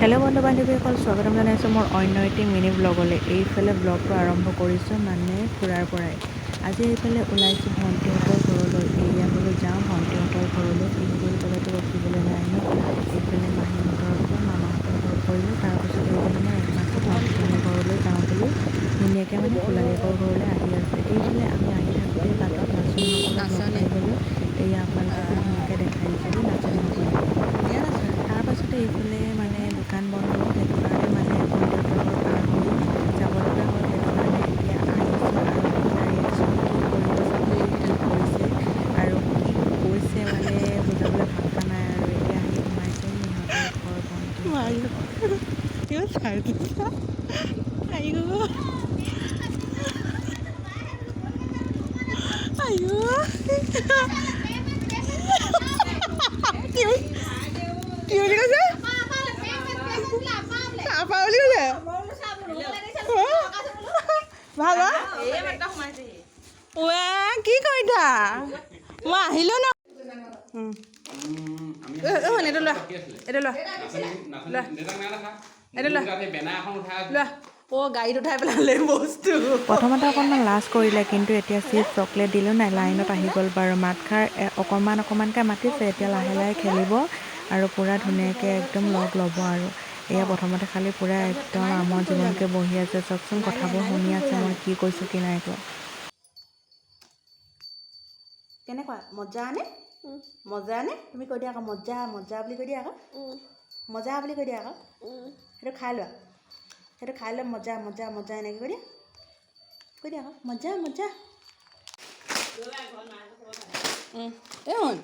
Hello' বন্ধু বান্ধৱীসকল, স্বাগতম জনাইছোঁ মোৰ অন্য এটি মিনি ব্লগলৈ। এইফালে ব্লগটো আৰম্ভ কৰিছোঁ মানে ফুৰাৰ পৰাই। আজি এইফালে ওলাইছোঁ ভণ্টিহঁতৰ ঘৰলৈ। এয়া বোলো যাওঁ ভণ্টিহঁতৰ ঘৰলৈ, বিহু বুলি ক'লেতো ৰখিবলৈ নাই ন। এইফালে মাহীহঁতৰ ঘৰ, মামাহঁতৰ ঘৰ কৰিলোঁ। তাৰপাছত এইফালে মই একমাত্ৰ ভণ্টিজনীৰ ঘৰলৈ যাওঁ বুলি ধুনীয়াকৈ মানে ফুলাৰীয়েকৰ ঘৰলৈ আহি আছে। এইফালে আমি আহি থাকোঁতে বাটত নাচনীসকলক লগ পাই গ'লোঁ। এয়া আপোনালোকক ধুনীয়াকৈ দেখাই দিছোঁ দেই নাচনীসকলে। তাৰপাছতে এইফালে মানে দোকান বন্ধ, সেইটো কাৰণে মানে ভণ্টিহঁতৰ ঘৰ পাৰ হৈ যাব লগা হ'ল। সেইটো কাৰণে এতিয়া আহিছোঁ আৰু আপোনাৰ ৰিয়েকশ্যন কি কৰিব চাব, কি কৰিছে আৰু কি কৈছে মানে বুজাবলৈ ভাষা নাই আৰু। এতিয়া আহি সোমাইছে সিহঁতৰ ঘৰ ভণ্টিহঁতৰ। ভাল কি কৰিছা? মই আহিলো ন। গাড়ীত উঠাই পেলালে বস্তু। প্ৰথমতে অকণমান লাজ কৰিলে, কিন্তু এতিয়া চিপছ চকলেট দিলোঁ নাই, লাইনত আহি গ'ল বাৰু। মাতষাৰ অকণমানকৈ মাতিছে, এতিয়া লাহে লাহে খেলিব আৰু পূৰা ধুনীয়াকৈ একদম লগ ল'ব আৰু। এয়া প্ৰথমতে খালি পূৰা একদম আমৰ জীৱনকৈ বহি আছে। চাওকচোন কথাবোৰ শুনি আছে মই কি কৈছোঁ কি নাই কোৱা। কেনেকুৱা মজা আনে? মজা আনে? তুমি কৈ দিয়া আকৌ মজা মজা বুলি কৈ দিয়া আকৌ। মজা বুলি কৈ দিয়া আকৌ। সেইটো খাই লোৱা, সেইটো খাই লোৱা। মজা মজা মজা এনেকৈ কৈ দিয়া আকৌ মজা মজা। এই শুন,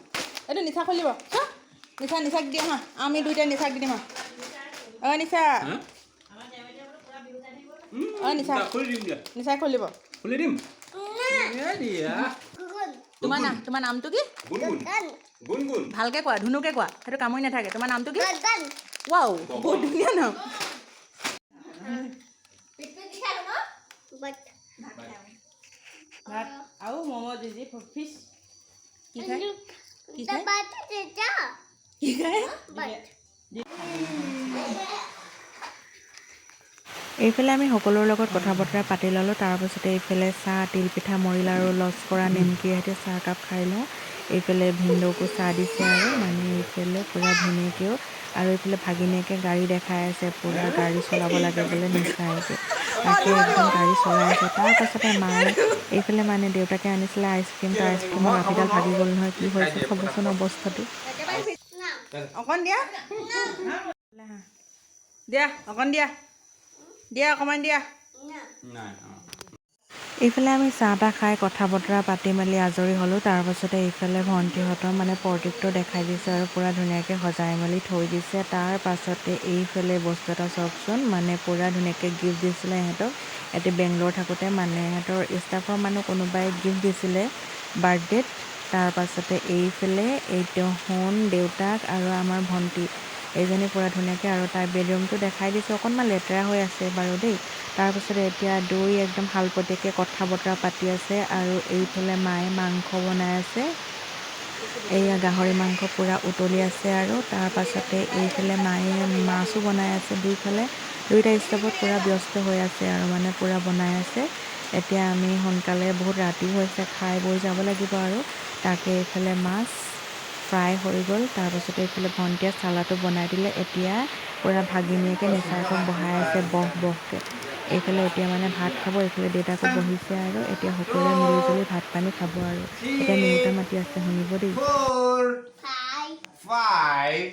এইটো নিচা খুলিব নিচাক দিম হা, আমি দুইটাই নিচাক দি দিম হা। নিচা নিচাই খুলিব। খুলি দিম। তোমাৰ নামটো কি? ভালকৈ কোৱা, ধুনুকে কোৱা, সেইটো কামুৰি নাথাকে। তোমাৰ নামটো কি? ৱাও, বহুত ধুনীয়া নাম। ভাত আৰু ম'ম' দি ফিছ কি খায়? কি খায়? কি খায়? এইফালে আমি সকলোৰে লগত কথা বতৰা পাতি ল'লোঁ। তাৰপাছতে এইফালে চাহ, তিলপিঠা, মুড়ি লাৰু, লস্কৰা, নিমকিৰ সৈতে চাহকাপ খাই লওঁ। এইফালে ভিনদেউকো চাহ দিছে আৰু মানে এইফালে পূৰা ধুনীয়াকৈও। আৰু এইফালে ভাগিনীয়েকে গাড়ী দেখাই আছে, পূৰা গাড়ী চলাব লাগে বোলে নিচায়কে। তাকে একদম গাড়ী চলাই আছে। তাৰপাছতে মায়ে এইফালে মানে দেউতাকে আনিছিলে আইচক্ৰীম, তাৰ আইচক্ৰীমৰ লাঠিডাল ভাগি গ'ল নহয়। কি হৈছে চাবচোন অৱস্থাটো। অকণ দিয়া দিয়া, অকণ দিয়া দিয়া, অকণমান দিয়া। এইফালে আমি চাহ তাহ খাই কথা বতৰা পাতি মেলি আজৰি হ'লোঁ। তাৰপাছতে এইফালে ভণ্টিহঁতৰ মানে প্ৰতীকটো দেখাই দিছে আৰু পূৰা ধুনীয়াকৈ সজাই মেলি থৈ দিছে। তাৰ পাছতে এইফালে বস্তু এটা চাওকচোন, মানে পূৰা ধুনীয়াকৈ গিফ্ট দিছিলে ইহঁতক। ইয়াতে বেংগলোৰ থাকোঁতে মানে ইহঁতৰ ষ্টাফৰ মানুহ কোনোবাই গিফ্ট দিছিলে বাৰ্থডেত। তাৰপাছতে এইফালে এইটো সোণ দেউতাক আৰু আমাৰ ভণ্টি এইজনী পূৰা ধুনীয়াকৈ আৰু তাইৰ বেডৰুমটো দেখাই দিছোঁ। অকণমান লেতেৰা হৈ আছে বাৰু দেই। তাৰপিছতে এতিয়া দুই একদম শালপতীয়াকৈ কথা বতৰা পাতি আছে আৰু এইফালে মায়ে মাংস বনাই আছে। এয়া গাহৰি মাংস পূৰা উতলি আছে আৰু তাৰপাছতে এইফালে মায়ে মাছো বনাই আছে। দুইটা ষ্টাফত পূৰা ব্যস্ত হৈ আছে আৰু মানে পূৰা বনাই আছে। এতিয়া আমি সোনকালে বহুত ৰাতিও হৈছে, খাই বৈ যাব লাগিব আৰু। তাকে এইফালে মাছ ফ্ৰাই হৈ গ'ল। তাৰপাছতে এইফালে ভণ্টিয়ে চালাডো বনাই দিলে। এতিয়া পূৰা ভাগিনীয়েকে নিচায়কক বহাই আছে বহকৈ। এইফালে এতিয়া মানে ভাত খাব, এইফালে দেউতাকো বহিছে আৰু এতিয়া সকলোৱে মিলিজুলি ভাত পানী খাব আৰু। এতিয়া নিমুটা মাতি আছে, শুনিব দেই। 4 5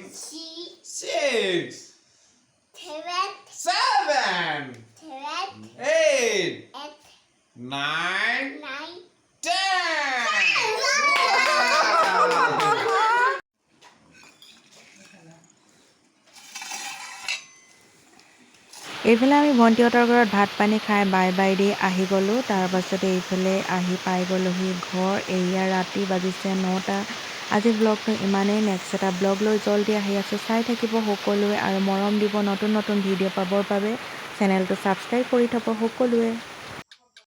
6 7 8 9 10 এইফালে আমি ভণ্টিহঁতৰ ঘৰত ভাত পানী খাই বাই বাই দি আহি গ'লোঁ। তাৰপাছতে এইফালে আহি পাই গ'লোহি ঘৰ। এয়া ৰাতি বাজিছে 9টা। আজি ব্লগটো ইমানেই। নেক্সট এটা ব্লগ লৈ জল্দি আহি আছোঁ, চাই থাকিব সকলোৱে আৰু মৰম দিব। নতুন নতুন ভিডিঅ' পাবৰ বাবে চেনেলটো ছাবস্ক্ৰাইব কৰি থ'ব সকলোৱে।